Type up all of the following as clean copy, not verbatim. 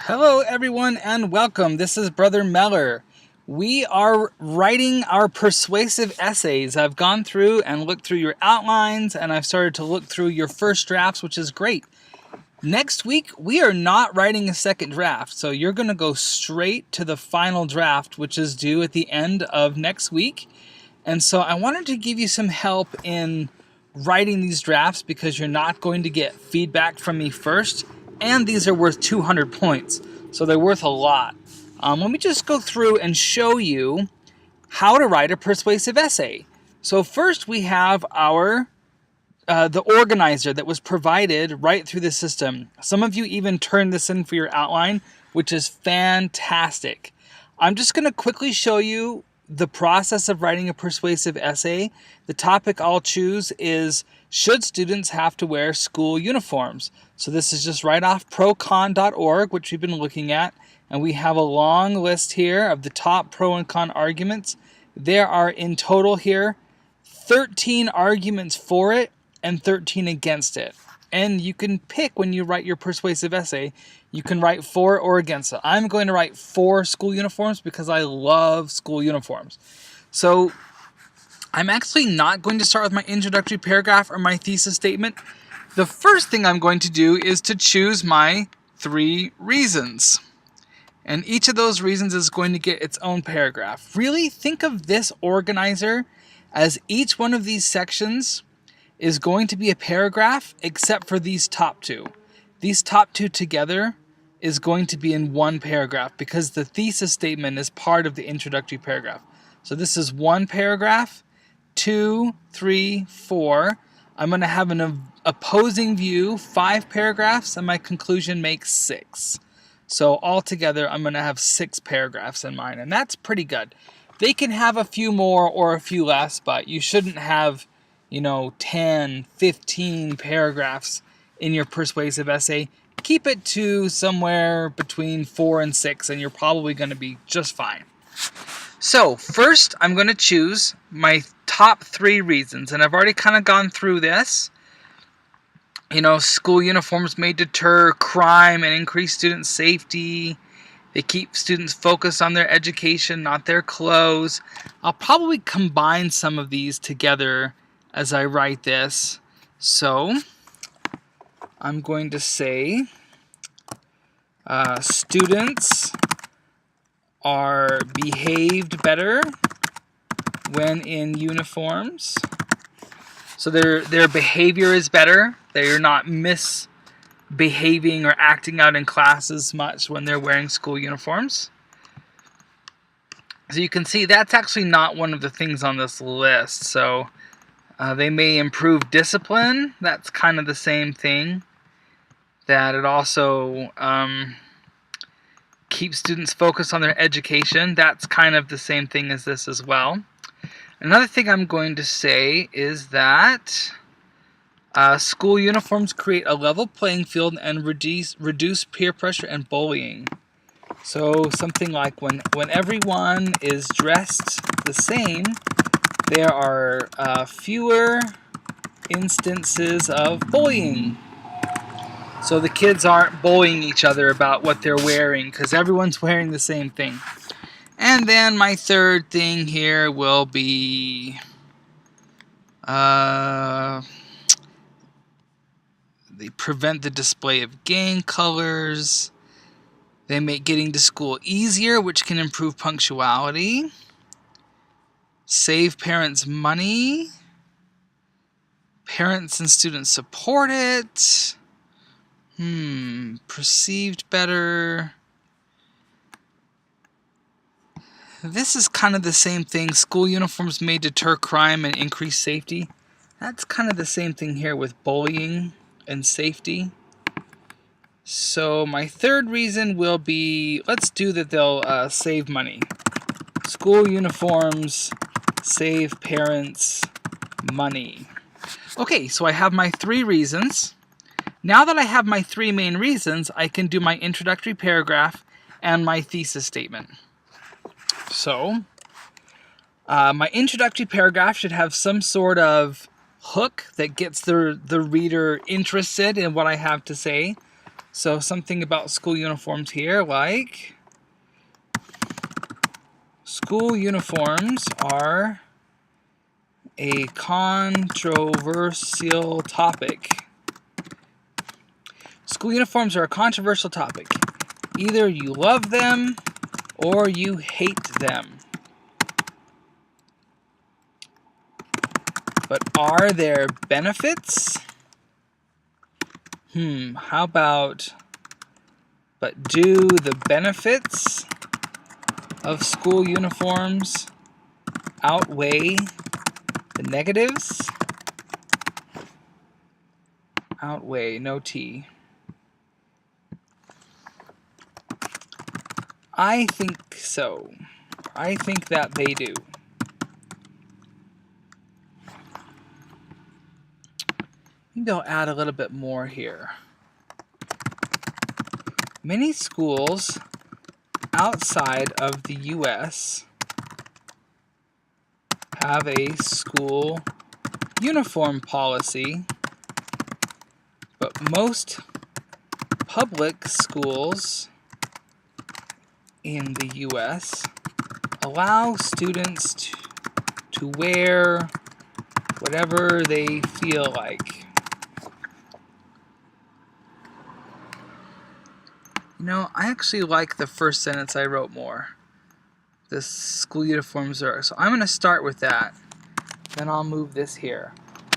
Hello everyone and welcome. This is Brother Meller. We are writing our persuasive essays. I've gone through and looked through your outlines and I've started to look through your first drafts, which is great. Next week, we are not writing a second draft, so you're going to go straight to the final draft, which is due at the end of next week. And so I wanted to give you some help in writing these drafts because you're not going to get feedback from me first, and these are worth 200 points, so they're worth a lot. Let me just go through and show you how to write a persuasive essay. So first we have the organizer that was provided right through the system. Some of you even turned this in for your outline, which is fantastic. I'm just going to quickly show you the process of writing a persuasive essay. The topic I'll choose is, should students have to wear school uniforms? So this is just right off procon.org, which we've been looking at, and we have a long list here of the top pro and con arguments. There are in total here 13 arguments for it and 13 against it. And you can pick when you write your persuasive essay, you can write for or against it. I'm going to write for school uniforms because I love school uniforms. So I'm actually not going to start with my introductory paragraph or my thesis statement. The first thing I'm going to do is to choose my 3 reasons. And each of those reasons is going to get its own paragraph. Really think of this organizer as each one of these sections is going to be a paragraph except for these top 2. These top 2 together is going to be in one paragraph because the thesis statement is part of the introductory paragraph. So this is 1 paragraph, 2, 3, 4. I'm going to have an opposing view, 5 paragraphs, and my conclusion makes 6. So altogether, I'm going to have 6 paragraphs in mine, and that's pretty good. They can have a few more or a few less, but you shouldn't have 10, 15 paragraphs in your persuasive essay. Keep it to somewhere between 4 and 6, and you're probably going to be just fine. So first, I'm going to choose my top 3 reasons, and I've already kind of gone through this. School uniforms may deter crime and increase student safety. They keep students focused on their education, not their clothes. I'll probably combine some of these together as I write this. So I'm going to say students are behaved better when in uniforms. So their behavior is better. They're not misbehaving or acting out in classes much when they're wearing school uniforms. So you can see that's actually not one of the things on this list. So they may improve discipline. That's kind of the same thing. That it also keeps students focused on their education. That's kind of the same thing as this as well. Another thing I'm going to say is that school uniforms create a level playing field and reduce peer pressure and bullying. So something like when everyone is dressed the same, there are fewer instances of bullying. So the kids aren't bullying each other about what they're wearing because everyone's wearing the same thing. And then my third thing here will be they prevent the display of gang colors. They make getting to school easier, which can improve punctuality. Save parents money. Parents and students support it. Perceived better. This is kind of the same thing. School uniforms may deter crime and increase safety. That's kind of the same thing here with bullying and safety. So my third reason will be, let's do that they'll save money. School uniforms save parents money. Okay, so I have my 3 reasons. Now that I have my 3 main reasons, I can do my introductory paragraph and my thesis statement. So, my introductory paragraph should have some sort of hook that gets the reader interested in what I have to say. So something about school uniforms here, like school uniforms are a controversial topic. School uniforms are a controversial topic. Either you love them or you hate them. But are there benefits? How about, but do the benefits of school uniforms outweigh the negatives? Outweigh, no T. I think so. I think that they do. Maybe I'll add a little bit more here. Many schools outside of the U.S. have a school uniform policy, but most public schools in the U.S. allow students to wear whatever they feel like. You know, I actually like the first sentence I wrote more. The school uniforms are... So I'm going to start with that. Then I'll move this here.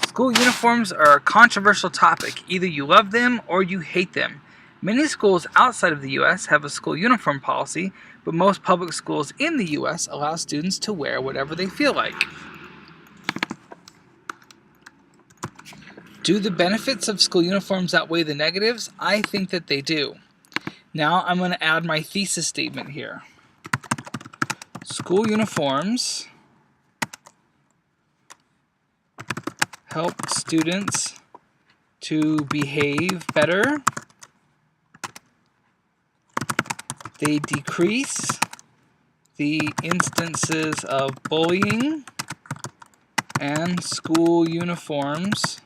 School uniforms are a controversial topic. Either you love them or you hate them. Many schools outside of the U.S. have a school uniform policy, but most public schools in the U.S. allow students to wear whatever they feel like. Do the benefits of school uniforms outweigh the negatives? I think that they do. Now I'm going to add my thesis statement here. School uniforms help students to behave better. They decrease the instances of bullying, and school uniforms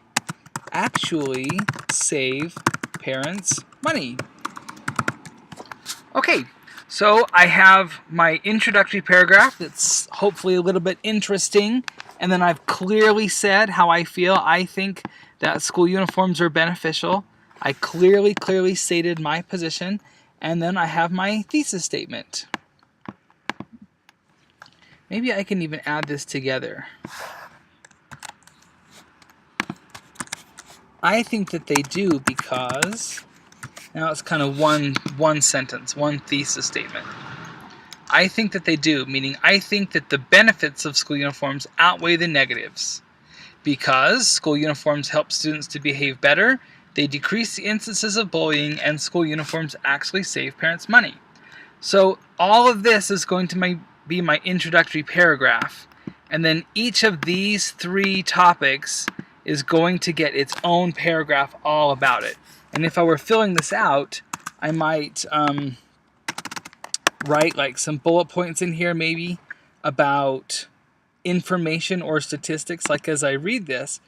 actually save parents money. Okay, so I have my introductory paragraph that's hopefully a little bit interesting, and then I've clearly said how I feel. I think that school uniforms are beneficial. I clearly stated my position, and then I have my thesis statement. Maybe I can even add this together. I think that they do because... Now it's kind of one sentence, one thesis statement. I think that they do, meaning I think that the benefits of school uniforms outweigh the negatives. Because school uniforms help students to behave better, they decrease the instances of bullying, and school uniforms actually save parents money. So all of this is going to be my introductory paragraph. And then each of these three topics is going to get its own paragraph all about it. And if I were filling this out, I might write like some bullet points in here maybe about information or statistics. Like as I read this,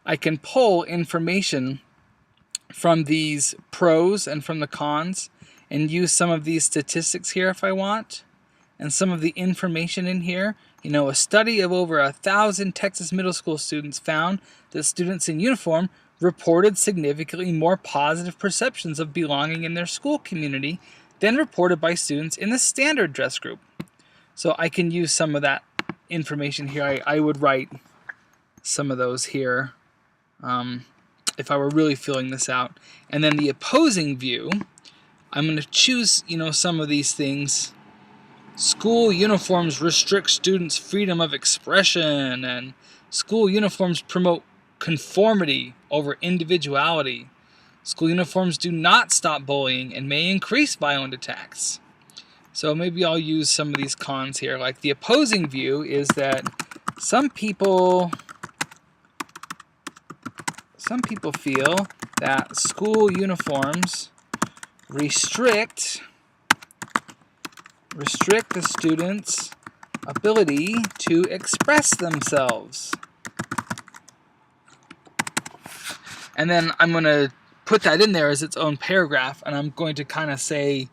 I can pull information from these pros and from the cons and use some of these statistics here if I want. And some of the information in here. You know, a study of over 1,000 Texas middle school students found that students in uniform reported significantly more positive perceptions of belonging in their school community than reported by students in the standard dress group. So I can use some of that information here. I would write some of those here if I were really filling this out. And then the opposing view, I'm going to choose, some of these things. School uniforms restrict students' freedom of expression, and school uniforms promote conformity over individuality. School uniforms do not stop bullying and may increase violent attacks. So maybe I'll use some of these cons here. Like the opposing view is that some people feel that school uniforms restrict the students' ability to express themselves. And then I'm going to put that in there as its own paragraph, and I'm going to kind of say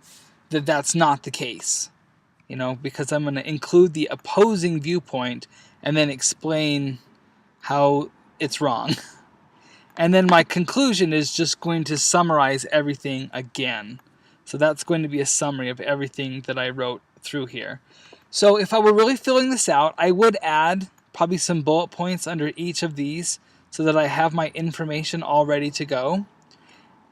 that that's not the case, you know, because I'm going to include the opposing viewpoint and then explain how it's wrong. And then my conclusion is just going to summarize everything again. So that's going to be a summary of everything that I wrote through here. So if I were really filling this out, I would add probably some bullet points under each of these so that I have my information all ready to go.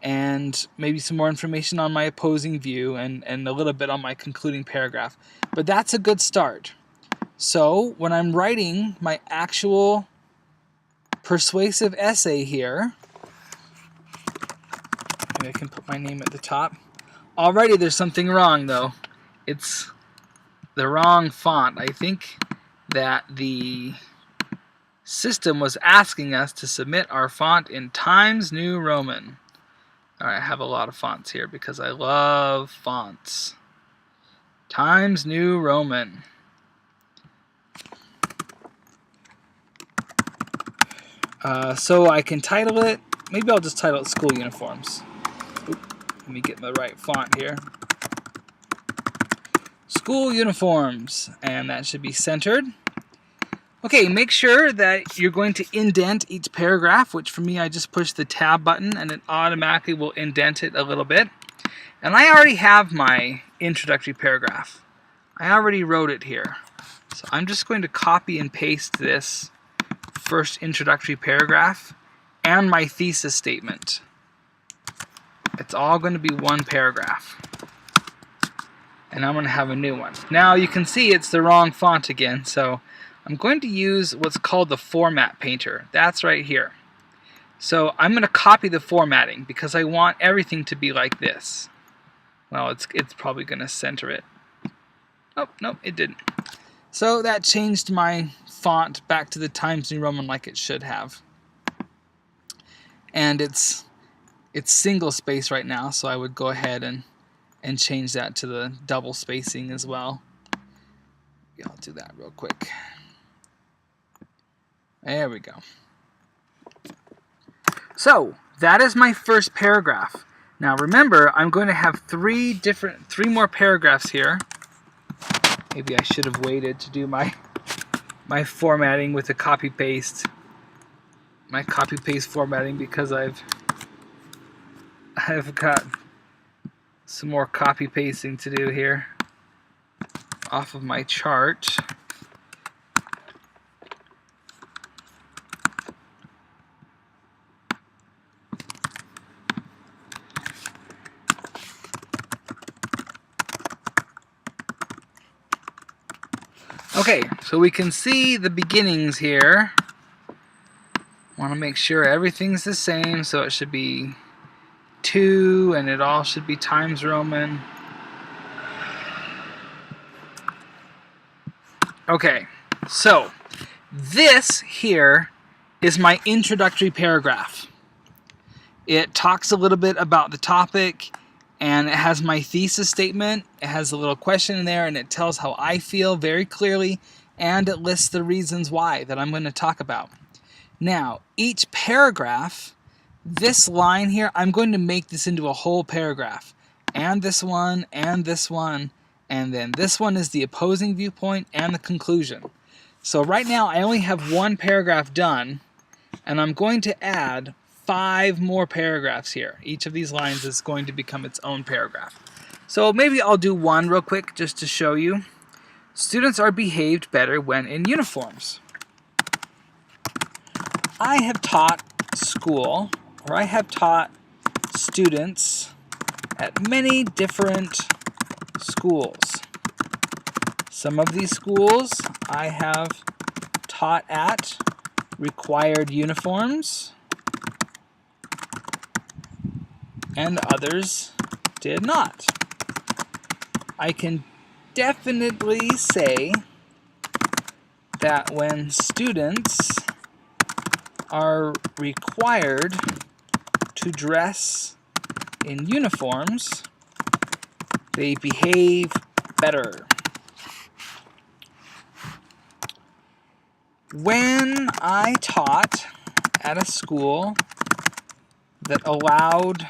And maybe some more information on my opposing view and a little bit on my concluding paragraph. But that's a good start. So when I'm writing my actual persuasive essay here, maybe I can put my name at the top. Already there's something wrong though. It's the wrong font. I think that the system was asking us to submit our font in Times New Roman. Alright, I have a lot of fonts here because I love fonts. Times New Roman. So I can title it, maybe I'll just title it School Uniforms. Let me get the right font here. School Uniforms, and that should be centered. Okay, make sure that you're going to indent each paragraph, which for me I just push the tab button and it automatically will indent it a little bit. And I already have my introductory paragraph. I already wrote it here. So I'm just going to copy and paste this first introductory paragraph and my thesis statement. It's all going to be one paragraph. And I'm going to have a new one. Now you can see it's the wrong font again, so I'm going to use what's called the format painter. That's right here. So I'm going to copy the formatting because I want everything to be like this. Well, it's probably going to center it. Oh, no, it didn't. So that changed my font back to the Times New Roman like it should have. And it's single space right now, so I would go ahead and change that to the double spacing as well. Yeah, I'll do that real quick. There we go. So that is my first paragraph. Now remember, I'm going to have three more paragraphs here. Maybe I should have waited to do my formatting with the copy paste. My copy paste formatting because I've got some more copy pasting to do here off of my chart. Okay, so we can see the beginnings here. Want to make sure everything's the same, so it should be 2 and it all should be Times Roman. Okay, so this here is my introductory paragraph. It talks a little bit about the topic, and it has my thesis statement. It has a little question in there, and it tells how I feel very clearly, and it lists the reasons why that I'm going to talk about. Now, each paragraph, this line here, I'm going to make this into a whole paragraph. And this one, and this one, and then this one is the opposing viewpoint and the conclusion. So right now I only have one paragraph done, and I'm going to add 5 more paragraphs here. Each of these lines is going to become its own paragraph. So maybe I'll do one real quick just to show you. Students are behaved better when in uniforms. I have taught school, or I have taught students at many different schools. Some of these schools I have taught at required uniforms, and others did not. I can definitely say that when students are required to dress in uniforms, they behave better. When I taught at a school that allowed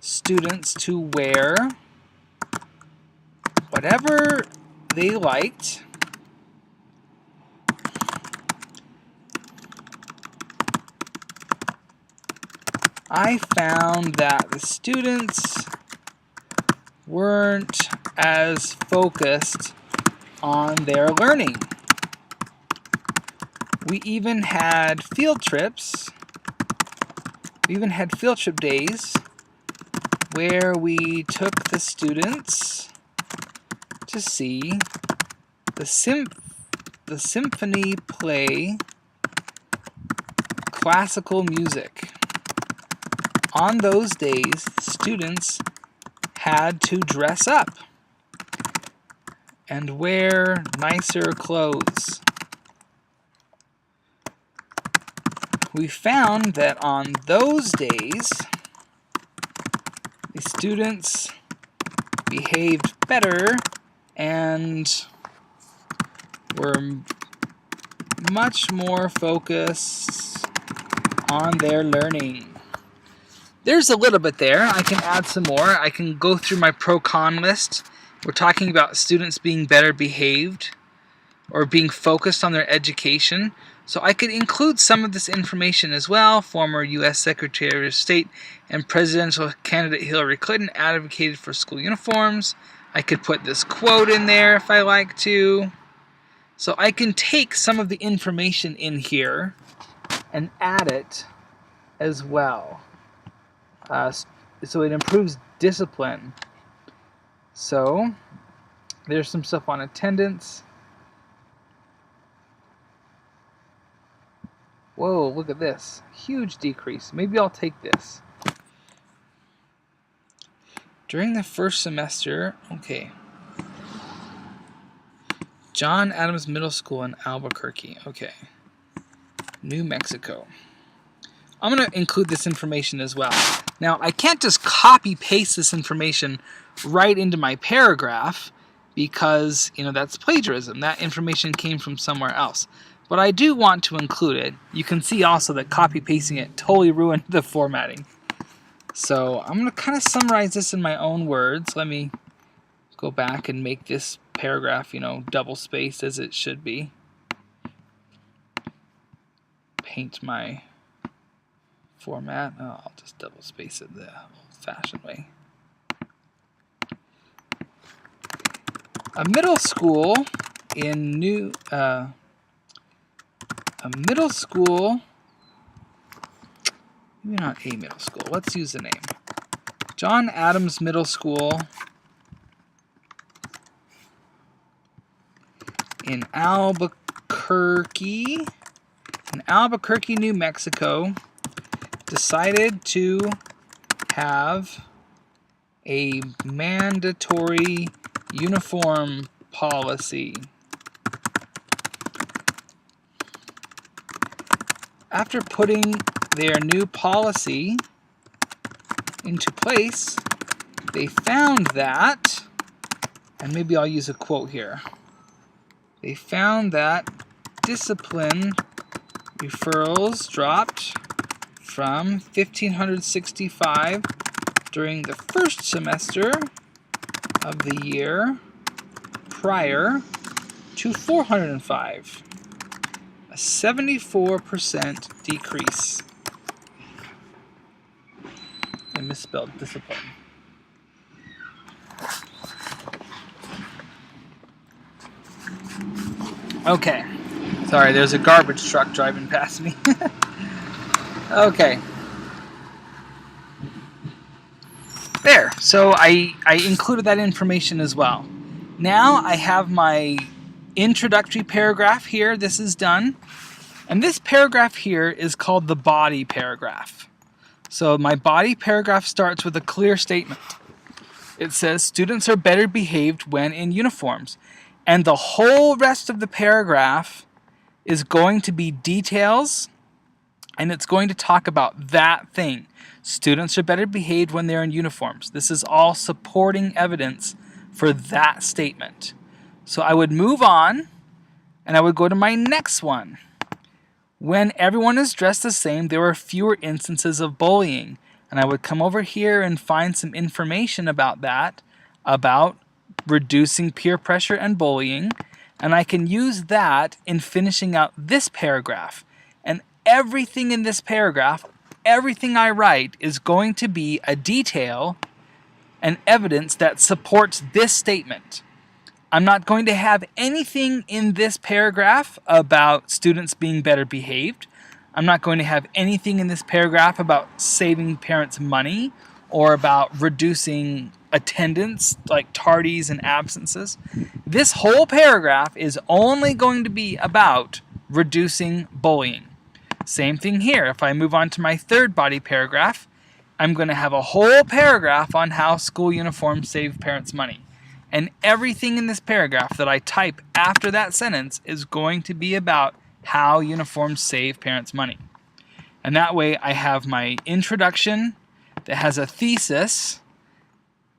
students to wear whatever they liked I found that the students weren't as focused on their learning. We even had field trips. We even had field trip days where we took the students to see the symphony play classical music. On those days, students had to dress up and wear nicer clothes. We found that on those days, the students behaved better and were much more focused on their learning. There's a little bit there. I can add some more. I can go through my pro-con list. We're talking about students being better behaved or being focused on their education. So I could include some of this information as well. Former U.S. Secretary of State and presidential candidate Hillary Clinton advocated for school uniforms. I could put this quote in there if I like to. So I can take some of the information in here and add it as well. So it improves discipline. So there's some stuff on attendance. Whoa, look at this. Huge decrease. Maybe I'll take this. During the first semester, okay. John Adams Middle School in Albuquerque. Okay. New Mexico. I'm going to include this information as well. Now, I can't just copy paste this information right into my paragraph because, that's plagiarism. That information came from somewhere else. But I do want to include it. You can see also that copy pasting it totally ruined the formatting. So I'm going to kind of summarize this in my own words. Let me go back and make this paragraph, double spaced as it should be. Paint my format. Oh, I'll just double space it the old-fashioned way. A middle school in maybe not a middle school. Let's use the name. John Adams Middle School in Albuquerque, New Mexico, decided to have a mandatory uniform policy. After putting their new policy into place, they found that, and maybe I'll use a quote here, they found that discipline referrals dropped from 1,565 during the first semester of the year prior to 405, a 74% decrease. I misspelled discipline. Okay. Sorry, there's a garbage truck driving past me. Okay. There. So I included that information as well. Now I have my introductory paragraph here. This is done. And this paragraph here is called the body paragraph. So my body paragraph starts with a clear statement. It says, students are better behaved when in uniforms. And the whole rest of the paragraph is going to be details, and it's going to talk about that thing. Students are better behaved when they're in uniforms. This is all supporting evidence for that statement. So I would move on, and I would go to my next one. When everyone is dressed the same, there are fewer instances of bullying. And I would come over here and find some information about that, about reducing peer pressure and bullying. And I can use that in finishing out this paragraph. And everything in this paragraph, everything I write is going to be a detail and evidence that supports this statement. I'm not going to have anything in this paragraph about students being better behaved. I'm not going to have anything in this paragraph about saving parents money or about reducing attendance, like tardies and absences. This whole paragraph is only going to be about reducing bullying. Same thing here. If I move on to my third body paragraph, I'm going to have a whole paragraph on how school uniforms save parents money. And everything in this paragraph that I type after that sentence is going to be about how uniforms save parents money. And that way I have my introduction that has a thesis.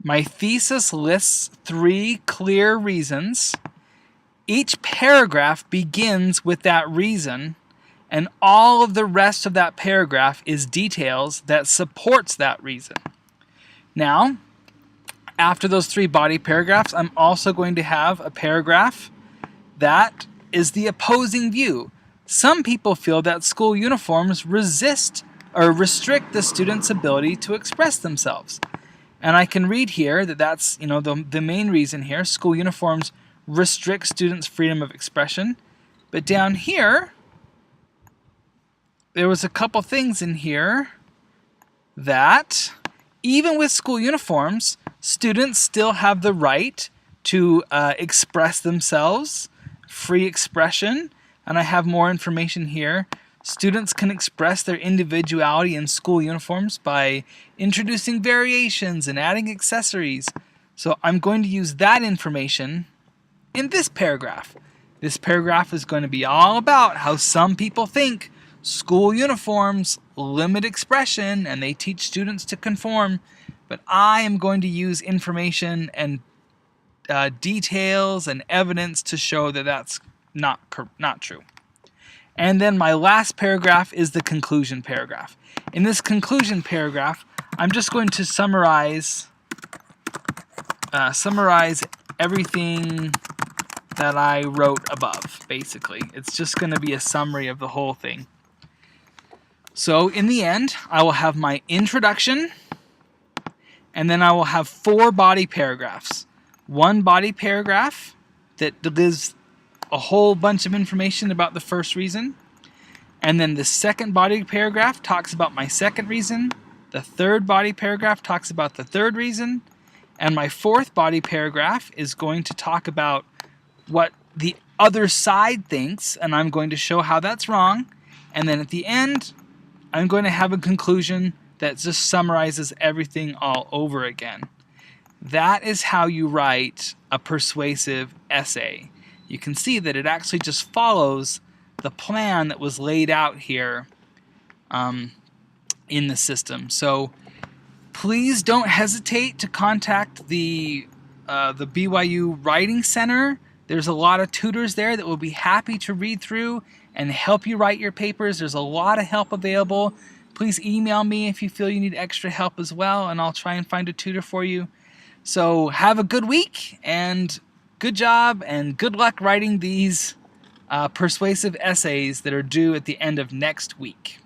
My thesis lists 3 clear reasons. Each paragraph begins with that reason, and all of the rest of that paragraph is details that supports that reason. Now, after those 3 body paragraphs, I'm also going to have a paragraph that is the opposing view. Some people feel that school uniforms resist or restrict the students' ability to express themselves. And I can read here that that's, the main reason here. School uniforms restrict students' freedom of expression. But down here, there was a couple things in here that even with school uniforms, students still have the right to express themselves, free expression, and I have more information here. Students can express their individuality in school uniforms by introducing variations and adding accessories. So I'm going to use that information in this paragraph. This paragraph is going to be all about how some people think school uniforms limit expression and they teach students to conform. But I am going to use information and details and evidence to show that that's not true. And then my last paragraph is the conclusion paragraph. In this conclusion paragraph, I'm just going to summarize everything that I wrote above, basically. It's just going to be a summary of the whole thing. So in the end, I will have my introduction, and then I will have 4 body paragraphs. 1 body paragraph that gives a whole bunch of information about the first reason. And then the second body paragraph talks about my second reason. The third body paragraph talks about the third reason. And my fourth body paragraph is going to talk about what the other side thinks, and I'm going to show how that's wrong. And then at the end, I'm going to have a conclusion that just summarizes everything all over again. That is how you write a persuasive essay. You can see that it actually just follows the plan that was laid out here in the system. So please don't hesitate to contact the BYU Writing Center. There's a lot of tutors there that will be happy to read through and help you write your papers. There's a lot of help available. Please email me if you feel you need extra help as well, and I'll try and find a tutor for you. So have a good week, and good job, and good luck writing these persuasive essays that are due at the end of next week.